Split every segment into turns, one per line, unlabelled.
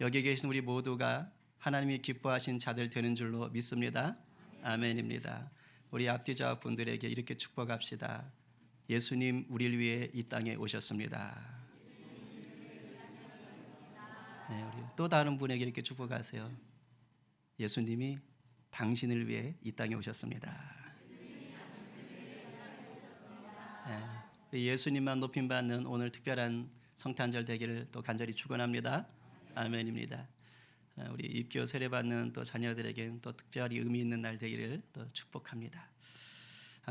여기 계신 우리 모두가 하나님이 기뻐하신 자들 되는 줄로 믿습니다. 아멘입니다. 우리 앞뒤좌 분들에게 이렇게 축복합시다. 예수님 우리를 위해 이 땅에 오셨습니다. 네, 우리 또 다른 분에게 이렇게 축복하세요. 예수님이 당신을 위해 이 땅에 오셨습니다. 네, 예수님만 높임받는 오늘 특별한 성탄절 되기를 또 간절히 축원합니다. 아멘입니다. 우리 입교 세례받는 또 자녀들에게는 또 특별히 의미 있는 날 되기를 또 축복합니다.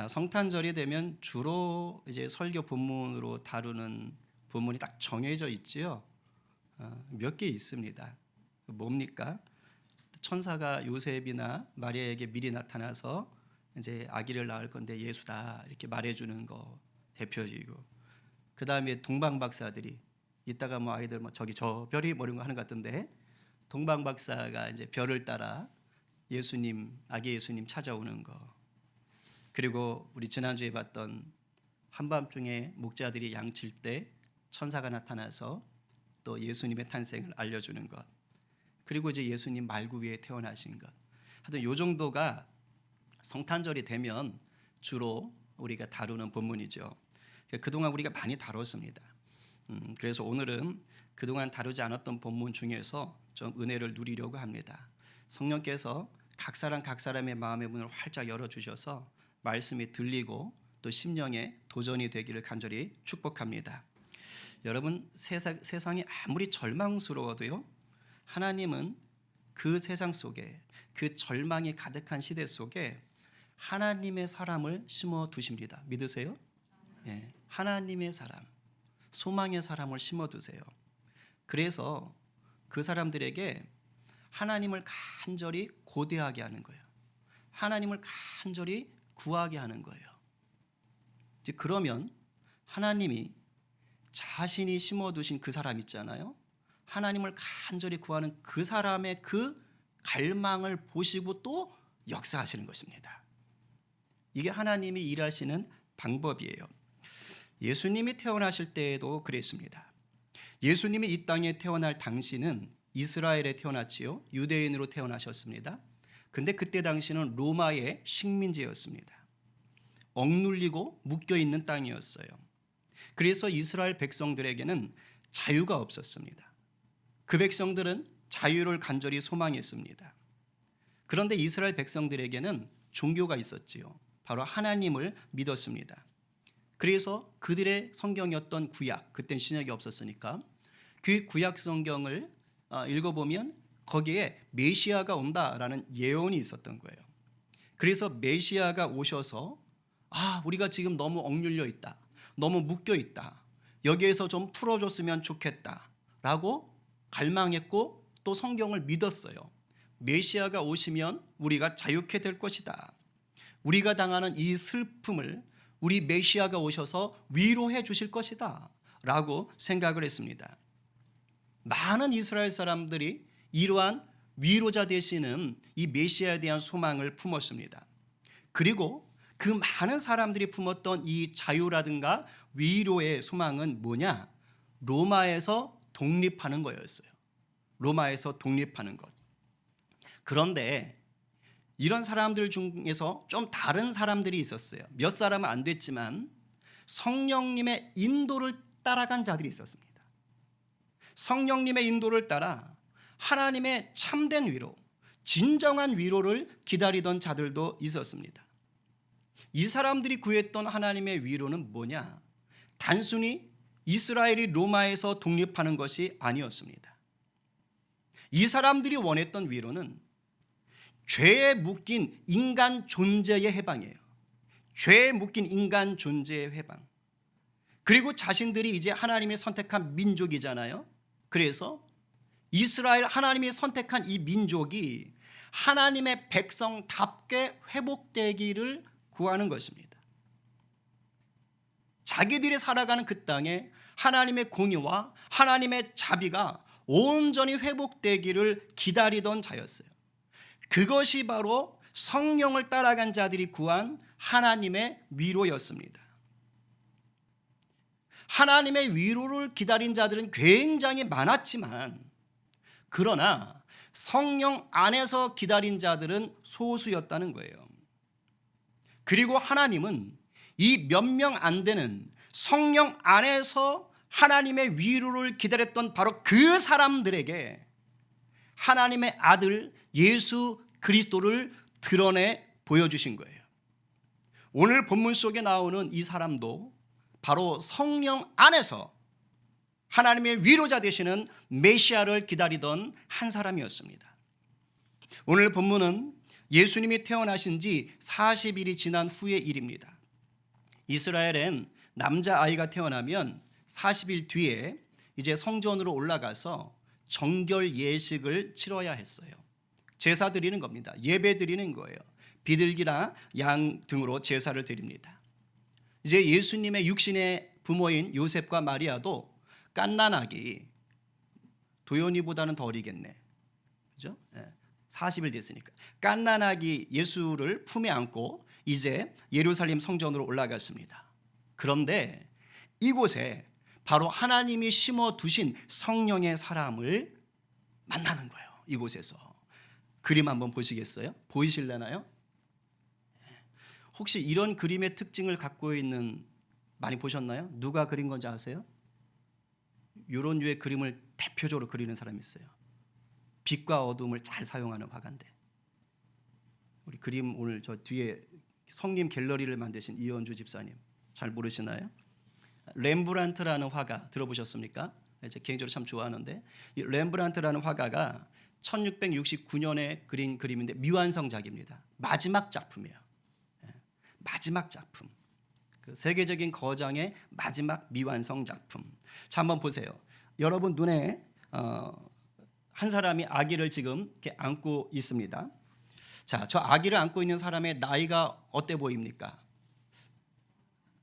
성탄절이 되면 주로 이제 설교 본문으로 다루는 본문이 딱 정해져 있지요. 몇 개 있습니다. 뭡니까? 천사가 요셉이나 마리아에게 미리 나타나서 이제 아기를 낳을 건데 예수다 이렇게 말해주는 거 대표적이고, 그 다음에 동방 박사들이 이따가 뭐 아이들 뭐 저기 저 별이 뭐 이런 거 하는 것 같던데, 동방 박사가 이제 별을 따라 예수님 아기 예수님 찾아오는 거, 그리고 우리 지난주에 봤던 한밤중에 목자들이 양칠 때 천사가 나타나서 또 예수님의 탄생을 알려주는 것, 그리고 이제 예수님 말구 위에 태어나신 것. 하여튼 요 정도가 성탄절이 되면 주로 우리가 다루는 본문이죠. 그동안 우리가 많이 다뤘습니다. 그래서 오늘은 그동안 다루지 않았던 본문 중에서 좀 은혜를 누리려고 합니다. 성령께서 각 사람의 마음의 문을 활짝 열어주셔서 말씀이 들리고 또 심령의 도전이 되기를 간절히 축복합니다. 여러분, 세상이 아무리 절망스러워도요, 하나님은 그 세상 속에, 그 절망이 가득한 시대 속에 하나님의 사람을 심어 두십니다. 믿으세요? 예, 하나님의 사람, 소망의 사람을 심어 두세요. 그래서 그 사람들에게 하나님을 간절히 고대하게 하는 거예요. 하나님을 간절히 구하게 하는 거예요. 이제 그러면 하나님이 자신이 심어두신 그 사람 있잖아요. 하나님을 간절히 구하는 그 사람의 그 갈망을 보시고 또 역사하시는 것입니다. 이게 하나님이 일하시는 방법이에요. 예수님이 태어나실 때에도 그랬습니다. 예수님이 이 땅에 태어날 당시는 이스라엘에 태어났지요. 유대인으로 태어나셨습니다. 근데 그때 당시는 로마의 식민지였습니다. 억눌리고 묶여있는 땅이었어요. 그래서 이스라엘 백성들에게는 자유가 없었습니다. 그 백성들은 자유를 간절히 소망했습니다. 그런데 이스라엘 백성들에게는 종교가 있었지요. 바로 하나님을 믿었습니다. 그래서 그들의 성경이었던 구약, 그땐 신약이 없었으니까 그 구약 성경을 읽어보면 거기에 메시아가 온다라는 예언이 있었던 거예요. 그래서 메시아가 오셔서 우리가 지금 너무 억눌려 있다, 너무 묶여 있다, 여기에서 좀 풀어줬으면 좋겠다 라고 갈망했고 또 성경을 믿었어요. 메시아가 오시면 우리가 자유케 될 것이다, 우리가 당하는 이 슬픔을 우리 메시아가 오셔서 위로해 주실 것이다 라고 생각을 했습니다. 많은 이스라엘 사람들이 이러한 위로자 되시는 이 메시아에 대한 소망을 품었습니다. 그리고 그 많은 사람들이 품었던 이 자유라든가 위로의 소망은 뭐냐? 로마에서 독립하는 거였어요. 로마에서 독립하는 것. 그런데 이런 사람들 중에서 좀 다른 사람들이 있었어요. 몇 사람은 안 됐지만 성령님의 인도를 따라간 자들이 있었습니다. 성령님의 인도를 따라 하나님의 참된 위로, 진정한 위로를 기다리던 자들도 있었습니다. 이 사람들이 구했던 하나님의 위로는 뭐냐? 단순히 이스라엘이 로마에서 독립하는 것이 아니었습니다. 이 사람들이 원했던 위로는 죄에 묶인 인간 존재의 해방이에요. 죄에 묶인 인간 존재의 해방. 그리고 자신들이 이제 하나님이 선택한 민족이잖아요. 그래서 이스라엘, 하나님이 선택한 이 민족이 하나님의 백성답게 회복되기를 구하는 것입니다. 자기들이 살아가는 그 땅에 하나님의 공의와 하나님의 자비가 온전히 회복되기를 기다리던 자였어요. 그것이 바로 성령을 따라간 자들이 구한 하나님의 위로였습니다. 하나님의 위로를 기다린 자들은 굉장히 많았지만 그러나 성령 안에서 기다린 자들은 소수였다는 거예요. 그리고 하나님은 이 몇 명 안 되는 성령 안에서 하나님의 위로를 기다렸던 바로 그 사람들에게 하나님의 아들 예수 그리스도를 드러내 보여주신 거예요. 오늘 본문 속에 나오는 이 사람도 바로 성령 안에서 하나님의 위로자 되시는 메시아를 기다리던 한 사람이었습니다. 오늘 본문은 예수님이 태어나신 지 40일이 지난 후의 일입니다. 이스라엘엔 남자아이가 태어나면 40일 뒤에 이제 성전으로 올라가서 정결 예식을 치러야 했어요. 제사 드리는 겁니다. 예배 드리는 거예요. 비둘기나 양 등으로 제사를 드립니다. 이제 예수님의 육신의 부모인 요셉과 마리아도 갓난아기, 도연이보다는 더 어리겠네, 그죠? 40일 됐으니까 갓난아기 예수를 품에 안고 이제 예루살렘 성전으로 올라갔습니다. 그런데 이곳에 바로 하나님이 심어두신 성령의 사람을 만나는 거예요. 이곳에서 그림 한번 보시겠어요? 보이실려나요? 혹시 이런 그림의 특징을 갖고 있는, 많이 보셨나요? 누가 그린 건지 아세요? 이런 류의 그림을 대표적으로 그리는 사람이 있어요. 빛과 어둠을 잘 사용하는 화가인데, 우리 그림 오늘 저 뒤에 성림 갤러리를 만드신 이현주 집사님 잘 모르시나요? 렘브란트라는 화가 들어보셨습니까? 제 개인적으로 참 좋아하는데, 이 렘브란트라는 화가가 1669년에 그린 그림인데 미완성작입니다. 마지막 작품이에요. 마지막 작품. 그 세계적인 거장의 마지막 미완성 작품. 자, 한번 보세요. 여러분 눈에 한 사람이 아기를 지금 이렇게 안고 있습니다. 자, 저 아기를 안고 있는 사람의 나이가 어때 보입니까?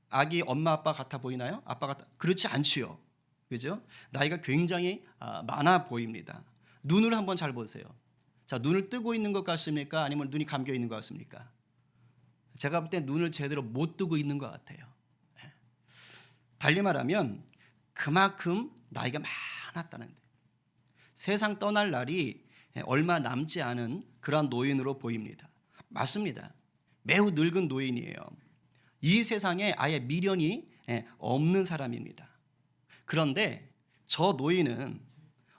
아기 엄마 아빠 같아 보이나요? 아빠 같아? 그렇지 않지요. 그죠? 나이가 굉장히 많아 보입니다. 눈을 한번 잘 보세요. 자, 눈을 뜨고 있는 것 같습니까? 아니면 눈이 감겨 있는 것 같습니까? 제가 볼 때 눈을 제대로 못 뜨고 있는 것 같아요. 달리 말하면 그만큼 나이가 많았다는 거예요. 세상 떠날 날이 얼마 남지 않은 그러한 노인으로 보입니다. 맞습니다. 매우 늙은 노인이에요. 이 세상에 아예 미련이 없는 사람입니다. 그런데 저 노인은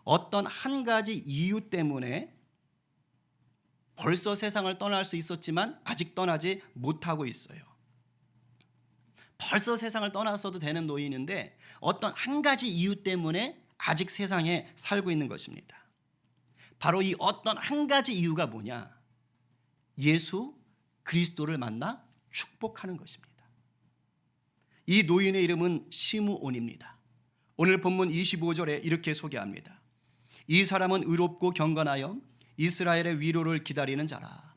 어떤 한 가지 이유 때문에 벌써 세상을 떠날 수 있었지만 아직 떠나지 못하고 있어요. 벌써 세상을 떠났어도 되는 노인인데 어떤 한 가지 이유 때문에 아직 세상에 살고 있는 것입니다. 바로 이 어떤 한 가지 이유가 뭐냐? 예수 그리스도를 만나 축복하는 것입니다. 이 노인의 이름은 시므온입니다. 오늘 본문 25절에 이렇게 소개합니다. 이 사람은 의롭고 경건하여 이스라엘의 위로를 기다리는 자라.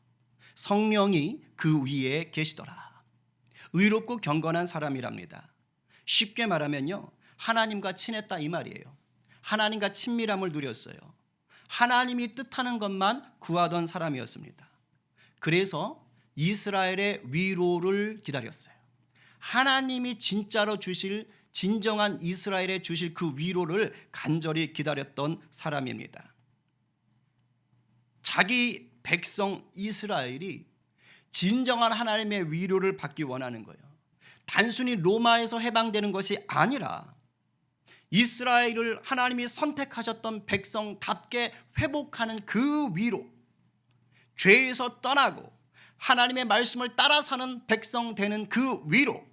성령이 그 위에 계시더라. 의롭고 경건한 사람이랍니다. 쉽게 말하면요, 하나님과 친했다 이 말이에요. 하나님과 친밀함을 누렸어요. 하나님이 뜻하는 것만 구하던 사람이었습니다. 그래서 이스라엘의 위로를 기다렸어요. 하나님이 진짜로 주실, 진정한 이스라엘에 주실 그 위로를 간절히 기다렸던 사람입니다. 자기 백성 이스라엘이 진정한 하나님의 위로를 받기 원하는 거예요. 단순히 로마에서 해방되는 것이 아니라 이스라엘을 하나님이 선택하셨던 백성답게 회복하는 그 위로, 죄에서 떠나고 하나님의 말씀을 따라 사는 백성 되는 그 위로,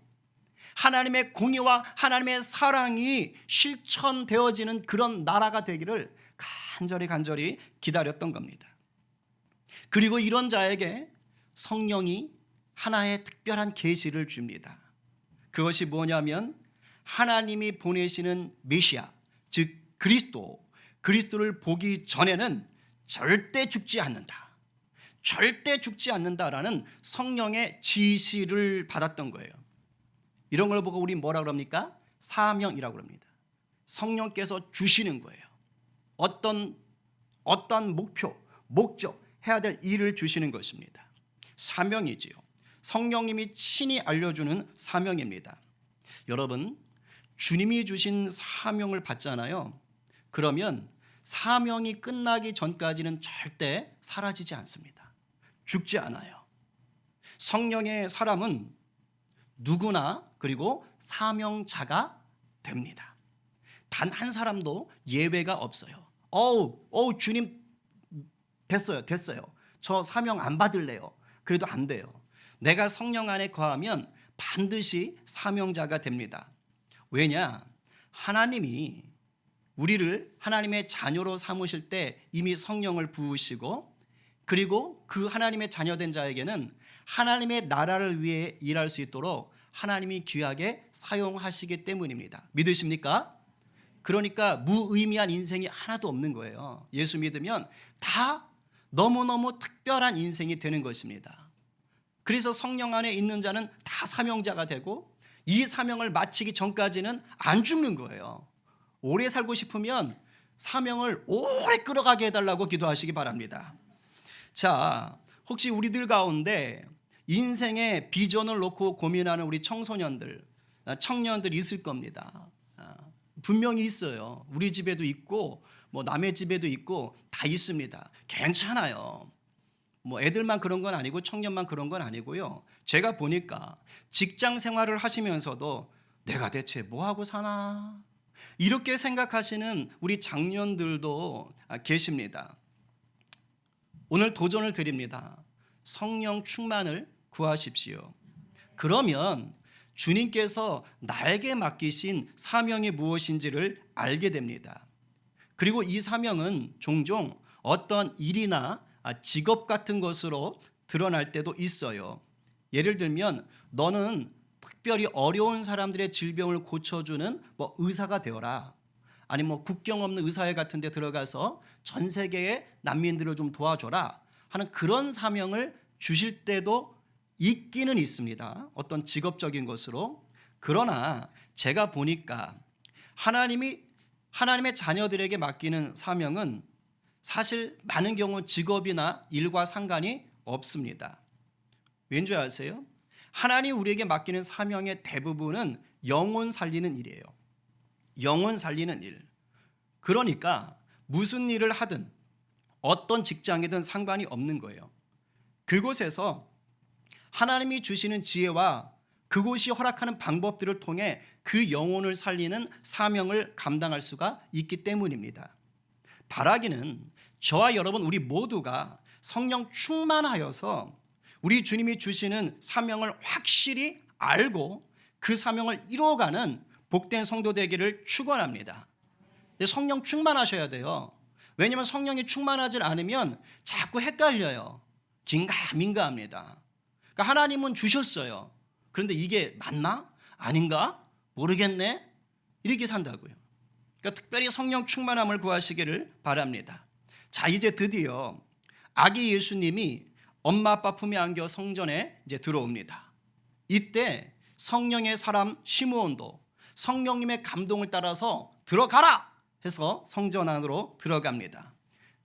하나님의 공의와 하나님의 사랑이 실천되어지는 그런 나라가 되기를 간절히 기다렸던 겁니다. 그리고 이런 자에게 성령이 하나의 특별한 계시를 줍니다. 그것이 뭐냐면 하나님이 보내시는 메시아, 즉 그리스도를 보기 전에는 절대 죽지 않는다. 절대 죽지 않는다라는 성령의 지시를 받았던 거예요. 이런 걸 보고 우리 뭐라 그럽니까? 사명이라고 합니다. 성령께서 주시는 거예요. 어떤 목적, 해야 될 일을 주시는 것입니다. 사명이지요. 성령님이 친히 알려주는 사명입니다. 여러분, 주님이 주신 사명을 받잖아요. 그러면 사명이 끝나기 전까지는 절대 사라지지 않습니다. 죽지 않아요. 성령의 사람은 누구나 그리고 사명자가 됩니다. 단 한 사람도 예외가 없어요. 주님 됐어요. 저 사명 안 받을래요. 그래도 안 돼요. 내가 성령 안에 거하면 반드시 사명자가 됩니다. 왜냐? 하나님이 우리를 하나님의 자녀로 삼으실 때 이미 성령을 부으시고, 그리고 그 하나님의 자녀된 자에게는 하나님의 나라를 위해 일할 수 있도록 하나님이 귀하게 사용하시기 때문입니다. 믿으십니까? 그러니까 무의미한 인생이 하나도 없는 거예요. 예수 믿으면 다 너무너무 특별한 인생이 되는 것입니다. 그래서 성령 안에 있는 자는 다 사명자가 되고, 이 사명을 마치기 전까지는 안 죽는 거예요. 오래 살고 싶으면 사명을 오래 끌어가게 해달라고 기도하시기 바랍니다. 자, 혹시 우리들 가운데 인생의 비전을 놓고 고민하는 우리 청소년들, 청년들 있을 겁니다. 분명히 있어요. 우리 집에도 있고 뭐 남의 집에도 있고 다 있습니다. 괜찮아요. 뭐 애들만 그런 건 아니고 청년만 그런 건 아니고요. 제가 보니까 직장 생활을 하시면서도 내가 대체 뭐 하고 사나 이렇게 생각하시는 우리 장년들도 계십니다. 오늘 도전을 드립니다. 성령 충만을 구하십시오. 그러면 주님께서 나에게 맡기신 사명이 무엇인지를 알게 됩니다. 그리고 이 사명은 종종 어떤 일이나 직업 같은 것으로 드러날 때도 있어요. 예를 들면 너는 특별히 어려운 사람들의 질병을 고쳐주는 의사가 되어라. 아니면 국경 없는 의사회 같은 데 들어가서 전 세계의 난민들을 좀 도와줘라 하는 그런 사명을 주실 때도 있기는 있습니다. 어떤 직업적인 것으로. 그러나 제가 보니까 하나님의 자녀들에게 맡기는 사명은 사실 많은 경우 직업이나 일과 상관이 없습니다. 왠지 아세요? 하나님 우리에게 맡기는 사명의 대부분은 영혼 살리는 일이에요. 영혼 살리는 일. 그러니까 무슨 일을 하든 어떤 직장이든 상관이 없는 거예요. 그곳에서 하나님이 주시는 지혜와 그곳이 허락하는 방법들을 통해 그 영혼을 살리는 사명을 감당할 수가 있기 때문입니다. 바라기는 저와 여러분 우리 모두가 성령 충만하여서 우리 주님이 주시는 사명을 확실히 알고 그 사명을 이루어가는 복된 성도 되기를 축원합니다. 성령 충만하셔야 돼요. 왜냐하면 성령이 충만하지 않으면 자꾸 헷갈려요. 긴가민가합니다. 그러니까 하나님은 주셨어요. 그런데 이게 맞나? 아닌가? 모르겠네? 이렇게 산다고요. 그러니까 특별히 성령 충만함을 구하시기를 바랍니다. 자, 이제 드디어 아기 예수님이 엄마 아빠 품에 안겨 성전에 이제 들어옵니다. 이때 성령의 사람 시므온도 성령님의 감동을 따라서 들어가라 해서 성전 안으로 들어갑니다.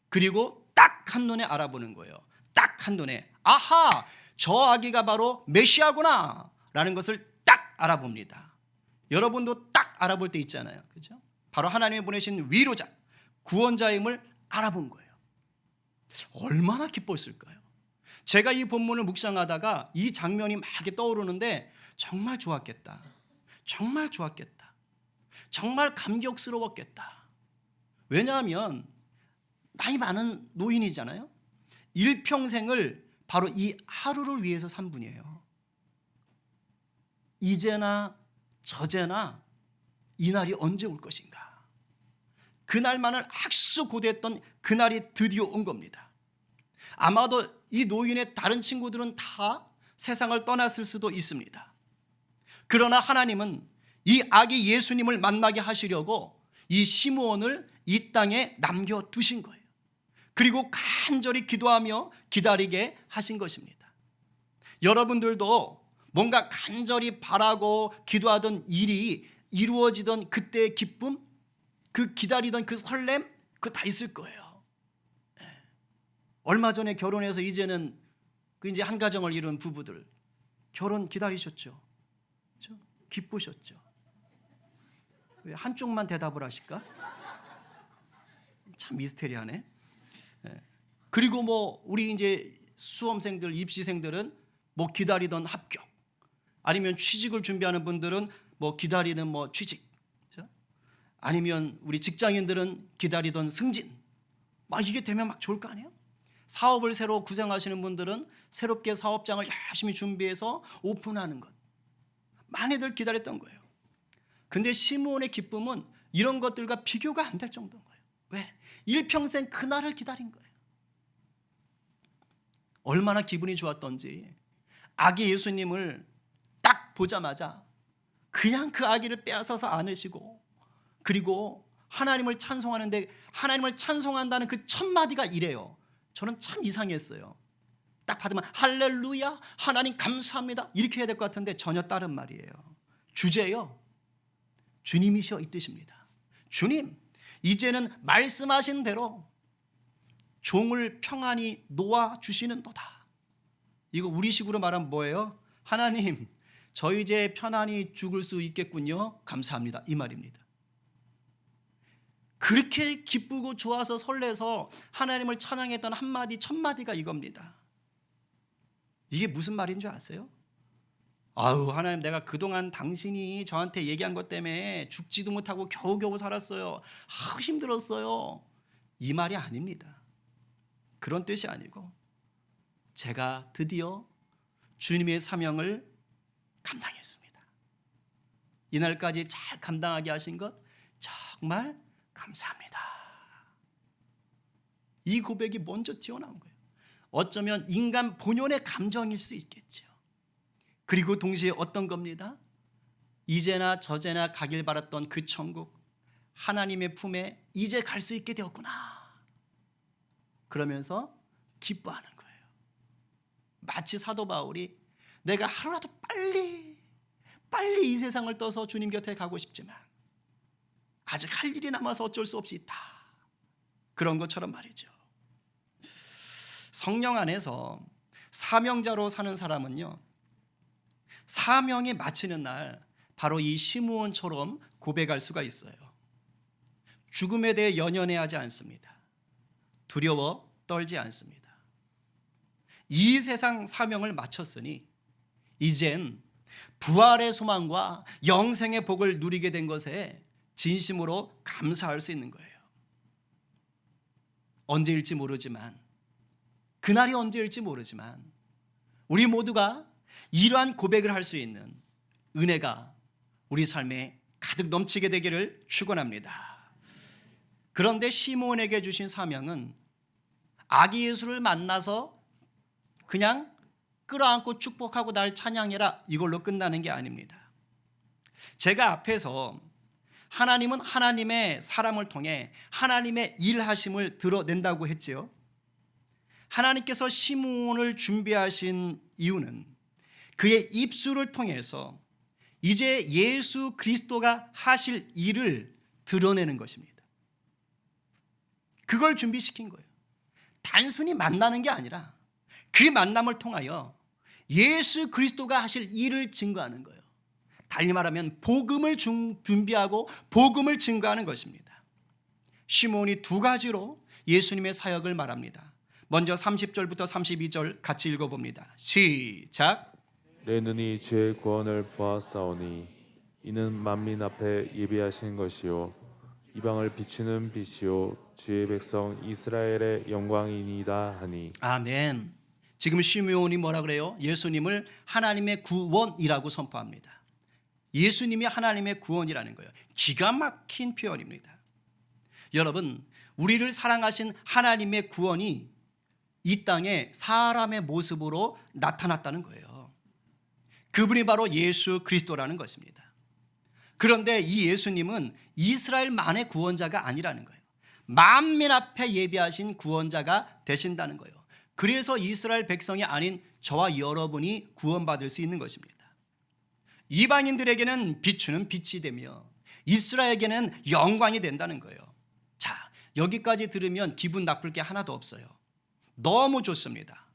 그리고 딱 한눈에 알아보는 거예요. 딱 한눈에 아하, 저 아기가 바로 메시아구나 라는 것을 딱 알아봅니다. 여러분도 딱 알아볼 때 있잖아요. 그죠? 바로 하나님이 보내신 위로자, 구원자임을 알아본 거예요. 얼마나 기뻤을까요? 제가 이 본문을 묵상하다가 이 장면이 막 떠오르는데 정말 좋았겠다. 정말 좋았겠다. 정말 감격스러웠겠다. 왜냐하면 나이 많은 노인이잖아요. 일평생을 바로 이 하루를 위해서 산 분이에요. 이제나 저제나 이 날이 언제 올 것인가. 그날만을 악수 고대했던 그날이 드디어 온 겁니다. 아마도 이 노인의 다른 친구들은 다 세상을 떠났을 수도 있습니다. 그러나 하나님은 이 아기 예수님을 만나게 하시려고 이 시므온을 이 땅에 남겨두신 거예요. 그리고 간절히 기도하며 기다리게 하신 것입니다. 여러분들도 뭔가 간절히 바라고 기도하던 일이 이루어지던 그때의 기쁨, 그 기다리던 그 설렘, 그거 다 있을 거예요. 얼마 전에 결혼해서 이제는 이제 한 가정을 이룬 부부들 결혼 기다리셨죠? 그렇죠? 기쁘셨죠? 왜 한쪽만 대답을 하실까? 참 미스테리하네. 그리고 뭐 우리 이제 수험생들, 입시생들은 뭐 기다리던 합격, 아니면 취직을 준비하는 분들은 뭐 기다리는 뭐 취직, 그렇죠? 아니면 우리 직장인들은 기다리던 승진. 막 이게 되면 막 좋을 거 아니에요? 사업을 새로 구상하시는 분들은 새롭게 사업장을 열심히 준비해서 오픈하는 것, 많이들 기다렸던 거예요. 근데 시므온의 기쁨은 이런 것들과 비교가 안 될 정도인 거예요. 왜? 일평생 그날을 기다린 거예요. 얼마나 기분이 좋았던지 아기 예수님을 딱 보자마자 그냥 그 아기를 빼앗아서 안으시고, 그리고 하나님을 찬송하는데 하나님을 찬송한다는 그 첫 마디가 이래요. 저는 참 이상했어요. 딱 받으면 할렐루야, 하나님 감사합니다, 이렇게 해야 될 것 같은데 전혀 다른 말이에요. 주제요, 주님이시여 이 뜻입니다. 주님, 이제는 말씀하신 대로 종을 평안히 놓아주시는도다. 이거 우리식으로 말하면 뭐예요? 하나님, 저 이제 편안히 죽을 수 있겠군요, 감사합니다, 이 말입니다. 그렇게 기쁘고 좋아서 설레서 하나님을 찬양했던 한마디 첫 마디가 이겁니다. 이게 무슨 말인 줄 아세요? 아우, 하나님, 내가 그동안 당신이 저한테 얘기한 것 때문에 죽지도 못하고 겨우겨우 살았어요. 아우, 힘들었어요. 이 말이 아닙니다. 그런 뜻이 아니고, 제가 드디어 주님의 사명을 감당했습니다. 이날까지 잘 감당하게 하신 것 정말 감사합니다. 이 고백이 먼저 튀어나온 거예요. 어쩌면 인간 본연의 감정일 수 있겠죠. 그리고 동시에 어떤 겁니다? 이제나 저제나 가길 바랐던 그 천국, 하나님의 품에 이제 갈 수 있게 되었구나, 그러면서 기뻐하는 거예요. 마치 사도 바울이 내가 하루라도 빨리 이 세상을 떠서 주님 곁에 가고 싶지만 아직 할 일이 남아서 어쩔 수 없이 있다, 그런 것처럼 말이죠. 성령 안에서 사명자로 사는 사람은요, 사명이 마치는 날 바로 이 시므온처럼 고백할 수가 있어요. 죽음에 대해 연연해하지 않습니다. 두려워 떨지 않습니다. 이 세상 사명을 마쳤으니 이젠 부활의 소망과 영생의 복을 누리게 된 것에 진심으로 감사할 수 있는 거예요. 언제일지 모르지만, 그날이 언제일지 모르지만 우리 모두가 이러한 고백을 할 수 있는 은혜가 우리 삶에 가득 넘치게 되기를 축원합니다. 그런데 시므온에게 주신 사명은 아기 예수를 만나서 그냥 끌어안고 축복하고 날 찬양해라, 이걸로 끝나는 게 아닙니다. 제가 앞에서 하나님은 하나님의 사람을 통해 하나님의 일하심을 드러낸다고 했지요. 하나님께서 시므온을 준비하신 이유는 그의 입술을 통해서 이제 예수 그리스도가 하실 일을 드러내는 것입니다. 그걸 준비시킨 거예요. 단순히 만나는 게 아니라 그 만남을 통하여 예수 그리스도가 하실 일을 증거하는 거예요. 달리 말하면 복음을 준비하고 복음을 증거하는 것입니다. 시므온이 두 가지로 예수님의 사역을 말합니다. 먼저 30절부터 32절 같이 읽어봅니다. 시작.
내 눈이 주의 구원을 보았사오니 이는 만민 앞에 예비하신 것이요 이방을 비추는 빛이요 주의 백성 이스라엘의 영광이니이다 하니.
아멘. 지금 시므온이 뭐라 그래요? 예수님을 하나님의 구원이라고 선포합니다. 예수님이 하나님의 구원이라는 거예요. 기가 막힌 표현입니다. 여러분, 우리를 사랑하신 하나님의 구원이 이 땅에 사람의 모습으로 나타났다는 거예요. 그분이 바로 예수 그리스도라는 것입니다. 그런데 이 예수님은 이스라엘만의 구원자가 아니라는 거예요. 만민 앞에 예비하신 구원자가 되신다는 거예요. 그래서 이스라엘 백성이 아닌 저와 여러분이 구원받을 수 있는 것입니다. 이방인들에게는 비추는 빛이 되며 이스라엘에게는 영광이 된다는 거예요. 자, 여기까지 들으면 기분 나쁠 게 하나도 없어요. 너무 좋습니다.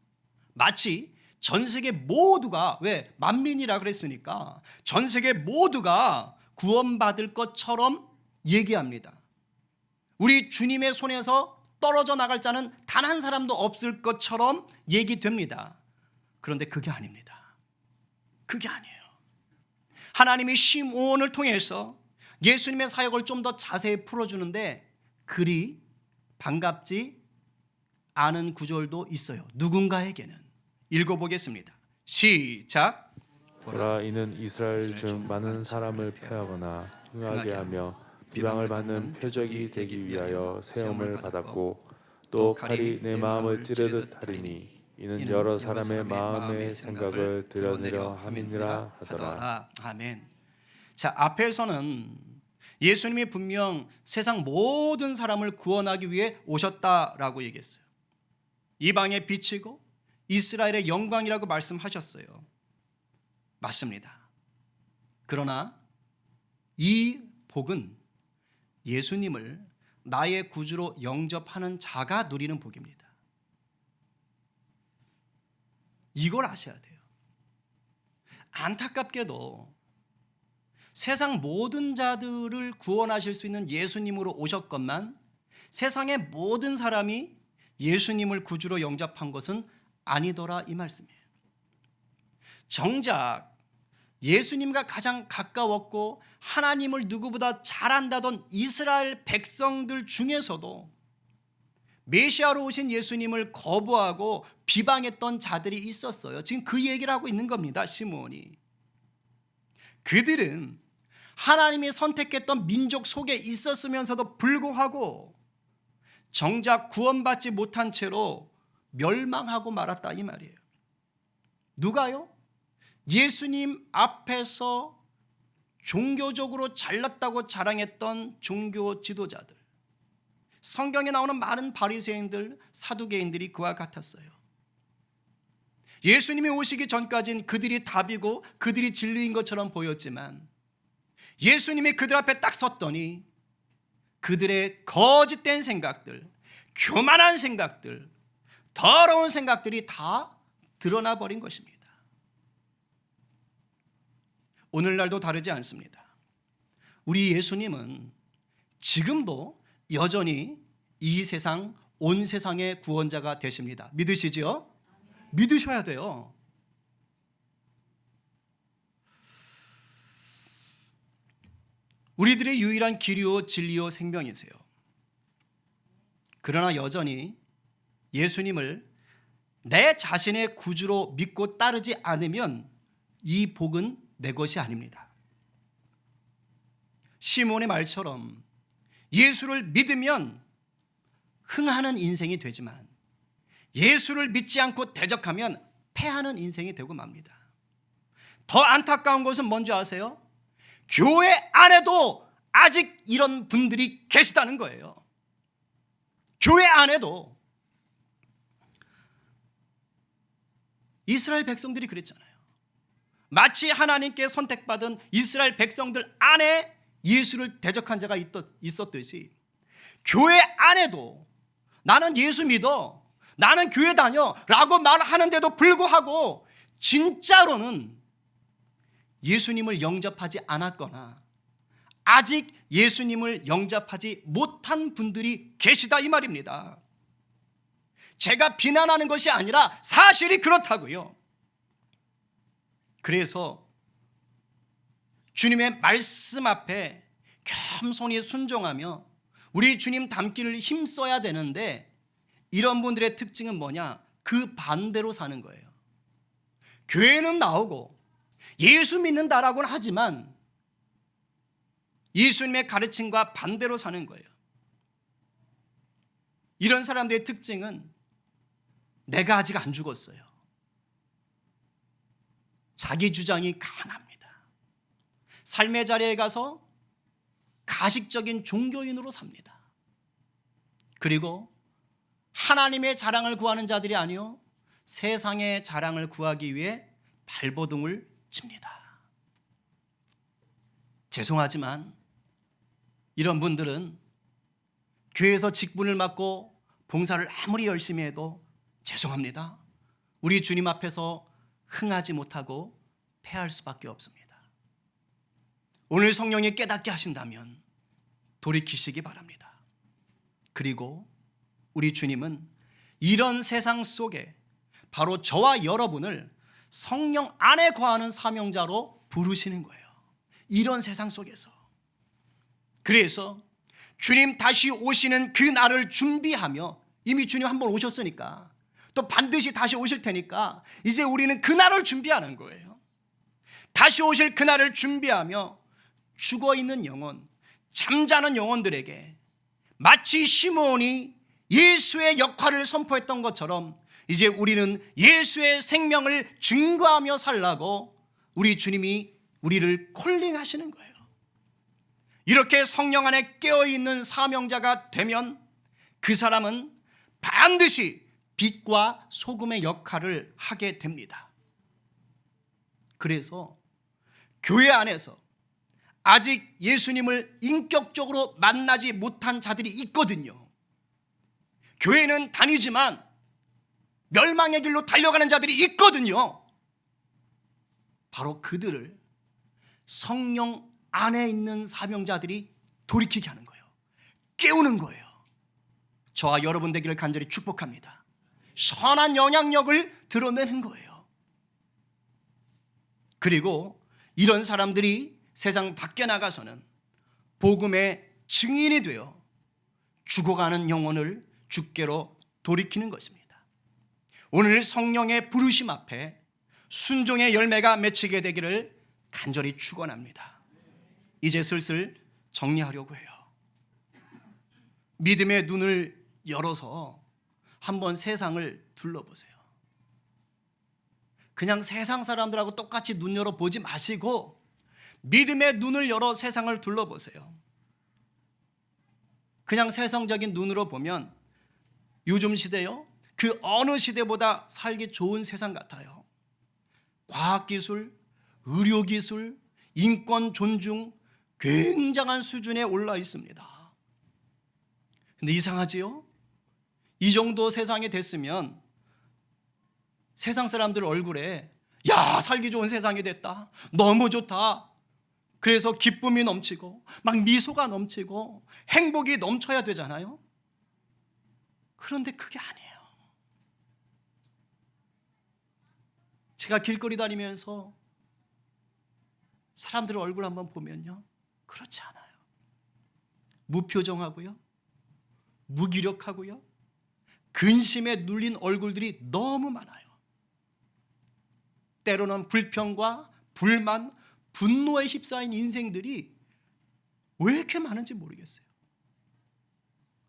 마치 전 세계 모두가, 왜? 만민이라 그랬으니까 전 세계 모두가 구원받을 것처럼 얘기합니다. 우리 주님의 손에서 떨어져 나갈 자는 단 한 사람도 없을 것처럼 얘기됩니다. 그런데 그게 아닙니다. 그게 아니에요. 하나님이 시므온을 통해서 예수님의 사역을 좀 더 자세히 풀어주는데 그리 반갑지 않은 구절도 있어요. 누군가에게는. 읽어보겠습니다. 시작.
보라, 이는 이스라엘 중 많은 사람을 패하거나 흥하게 하며 비방을 받는 표적이 되기 위하여 세움을 받았고 또 칼이 내 마음을 찌르듯 하리니 이는 여러 사람의 마음의 생각을 드러내려 함이니라 하더라.
아멘. 자, 앞에서는 예수님이 분명 세상 모든 사람을 구원하기 위해 오셨다라고 얘기했어요. 이방의 빛이고 이스라엘의 영광이라고 말씀하셨어요. 맞습니다. 그러나 이 복은 예수님을 나의 구주로 영접하는 자가 누리는 복입니다. 이걸 아셔야 돼요. 안타깝게도 세상 모든 자들을 구원하실 수 있는 예수님으로 오셨건만 세상의 모든 사람이 예수님을 구주로 영접한 것은 아니더라 이 말씀이에요. 정작 예수님과 가장 가까웠고 하나님을 누구보다 잘 안다던 이스라엘 백성들 중에서도 메시아로 오신 예수님을 거부하고 비방했던 자들이 있었어요. 지금 그 얘기를 하고 있는 겁니다. 시므온이. 그들은 하나님이 선택했던 민족 속에 있었으면서도 불구하고 정작 구원받지 못한 채로 멸망하고 말았다 이 말이에요. 누가요? 예수님 앞에서 종교적으로 잘났다고 자랑했던 종교 지도자들, 성경에 나오는 많은 바리새인들, 사두개인들이 그와 같았어요. 예수님이 오시기 전까지는 그들이 답이고 그들이 진리인 것처럼 보였지만 예수님이 그들 앞에 딱 섰더니 그들의 거짓된 생각들, 교만한 생각들, 더러운 생각들이 다 드러나 버린 것입니다. 오늘날도 다르지 않습니다. 우리 예수님은 지금도 여전히 이 세상, 온 세상의 구원자가 되십니다. 믿으시죠? 믿으셔야 돼요. 우리들의 유일한 길이요 진리요 생명이세요. 그러나 여전히 예수님을 내 자신의 구주로 믿고 따르지 않으면 이 복은 내 것이 아닙니다. 시몬의 말처럼 예수를 믿으면 흥하는 인생이 되지만 예수를 믿지 않고 대적하면 패하는 인생이 되고 맙니다. 더 안타까운 것은 뭔지 아세요? 교회 안에도 아직 이런 분들이 계시다는 거예요. 교회 안에도. 이스라엘 백성들이 그랬잖아요. 마치 하나님께 선택받은 이스라엘 백성들 안에 예수를 대적한 자가 있었듯이 교회 안에도 나는 예수 믿어, 나는 교회 다녀 라고 말하는데도 불구하고 진짜로는 예수님을 영접하지 않았거나 아직 예수님을 영접하지 못한 분들이 계시다 이 말입니다. 제가 비난하는 것이 아니라 사실이 그렇다고요. 그래서 주님의 말씀 앞에 겸손히 순종하며 우리 주님 닮기를 힘써야 되는데 이런 분들의 특징은 뭐냐? 그 반대로 사는 거예요. 교회는 나오고 예수 믿는다라고는 하지만 예수님의 가르침과 반대로 사는 거예요. 이런 사람들의 특징은 내가 아직 안 죽었어요. 자기 주장이 강합니다. 삶의 자리에 가서 가식적인 종교인으로 삽니다. 그리고 하나님의 자랑을 구하는 자들이 아니요 세상의 자랑을 구하기 위해 발버둥을 칩니다. 죄송하지만 이런 분들은 교회에서 직분을 맡고 봉사를 아무리 열심히 해도 죄송합니다. 우리 주님 앞에서 흥하지 못하고 패할 수밖에 없습니다. 오늘 성령이 깨닫게 하신다면 돌이키시기 바랍니다. 그리고 우리 주님은 이런 세상 속에 바로 저와 여러분을 성령 안에 거하는 사명자로 부르시는 거예요. 이런 세상 속에서. 그래서 주님 다시 오시는 그 날을 준비하며, 이미 주님 한 번 오셨으니까 또 반드시 다시 오실 테니까 이제 우리는 그 날을 준비하는 거예요. 다시 오실 그 날을 준비하며 죽어있는 영혼, 잠자는 영혼들에게 마치 시므온이 예수의 역할을 선포했던 것처럼 이제 우리는 예수의 생명을 증거하며 살라고 우리 주님이 우리를 콜링하시는 거예요. 이렇게 성령 안에 깨어있는 사명자가 되면 그 사람은 반드시 빛과 소금의 역할을 하게 됩니다. 그래서 교회 안에서 아직 예수님을 인격적으로 만나지 못한 자들이 있거든요. 교회는 다니지만 멸망의 길로 달려가는 자들이 있거든요. 바로 그들을 성령 안에 있는 사명자들이 돌이키게 하는 거예요. 깨우는 거예요. 저와 여러분 되기를 간절히 축복합니다. 선한 영향력을 드러내는 거예요. 그리고 이런 사람들이 세상 밖에 나가서는 복음의 증인이 되어 죽어가는 영혼을 주께로 돌이키는 것입니다. 오늘 성령의 부르심 앞에 순종의 열매가 맺히게 되기를 간절히 축원합니다. 이제 슬슬 정리하려고 해요. 믿음의 눈을 열어서 한번 세상을 둘러보세요. 그냥 세상 사람들하고 똑같이 눈 열어 보지 마시고 믿음의 눈을 열어 세상을 둘러보세요. 그냥 세상적인 눈으로 보면 요즘 시대요, 그 어느 시대보다 살기 좋은 세상 같아요. 과학기술, 의료기술, 인권 존중 굉장한 수준에 올라 있습니다. 근데 이상하지요? 이 정도 세상이 됐으면 세상 사람들 얼굴에 야, 살기 좋은 세상이 됐다, 너무 좋다, 그래서 기쁨이 넘치고 막 미소가 넘치고 행복이 넘쳐야 되잖아요. 그런데 그게 아니에요. 제가 길거리 다니면서 사람들 얼굴 한번 보면요, 그렇지 않아요. 무표정하고요, 무기력하고요, 근심에 눌린 얼굴들이 너무 많아요. 때로는 불평과 불만, 분노에 휩싸인 인생들이 왜 이렇게 많은지 모르겠어요.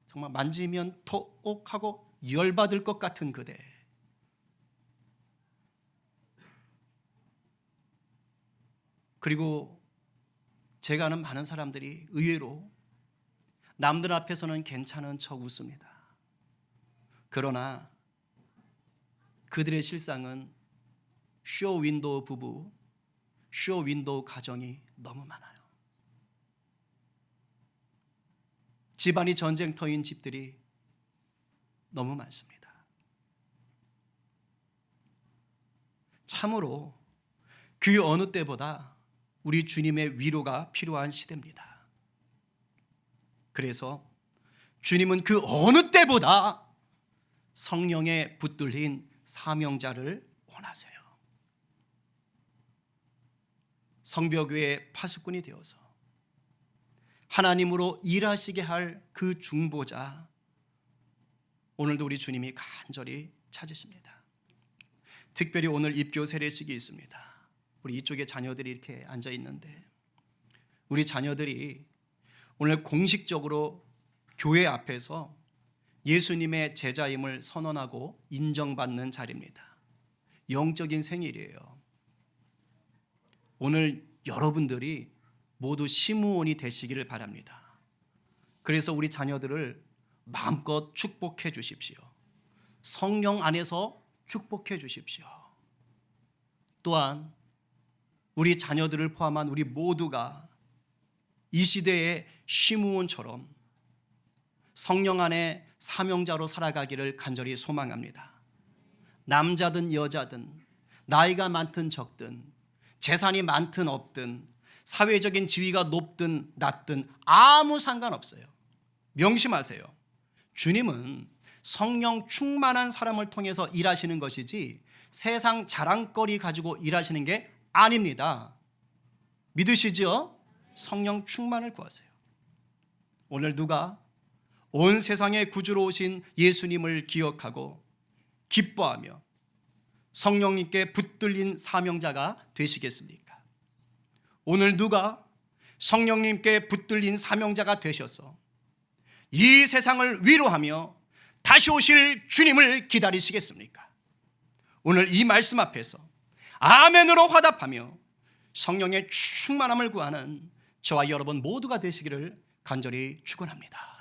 정말 만지면 토옥하고 열받을 것 같은 그대. 그리고 제가 아는 많은 사람들이 의외로 남들 앞에서는 괜찮은 척 웃습니다. 그러나 그들의 실상은 쇼 윈도우 부부, 쇼 윈도우 가정이 너무 많아요. 집안이 전쟁터인 집들이 너무 많습니다. 참으로 그 어느 때보다 우리 주님의 위로가 필요한 시대입니다. 그래서 주님은 그 어느 때보다 성령에 붙들린 사명자를 원하세요. 성벽교회 파수꾼이 되어서 하나님으로 일하시게 할 그 중보자, 오늘도 우리 주님이 간절히 찾으십니다. 특별히 오늘 입교 세례식이 있습니다. 우리 이쪽에 자녀들이 이렇게 앉아 있는데, 우리 자녀들이 오늘 공식적으로 교회 앞에서 예수님의 제자임을 선언하고 인정받는 자리입니다. 영적인 생일이에요. 오늘 여러분들이 모두 시므온이 되시기를 바랍니다. 그래서 우리 자녀들을 마음껏 축복해 주십시오. 성령 안에서 축복해 주십시오. 또한 우리 자녀들을 포함한 우리 모두가 이 시대의 시므온처럼 성령 안에 사명자로 살아가기를 간절히 소망합니다. 남자든 여자든 나이가 많든 적든 재산이 많든 없든 사회적인 지위가 높든 낮든 아무 상관없어요. 명심하세요. 주님은 성령 충만한 사람을 통해서 일하시는 것이지 세상 자랑거리 가지고 일하시는 게 아닙니다. 믿으시죠? 성령 충만을 구하세요. 오늘 누가 온 세상의 구주로 오신 예수님을 기억하고 기뻐하며 성령님께 붙들린 사명자가 되시겠습니까? 오늘 누가 성령님께 붙들린 사명자가 되셔서 이 세상을 위로하며 다시 오실 주님을 기다리시겠습니까? 오늘 이 말씀 앞에서 아멘으로 화답하며 성령의 충만함을 구하는 저와 여러분 모두가 되시기를 간절히 축원합니다.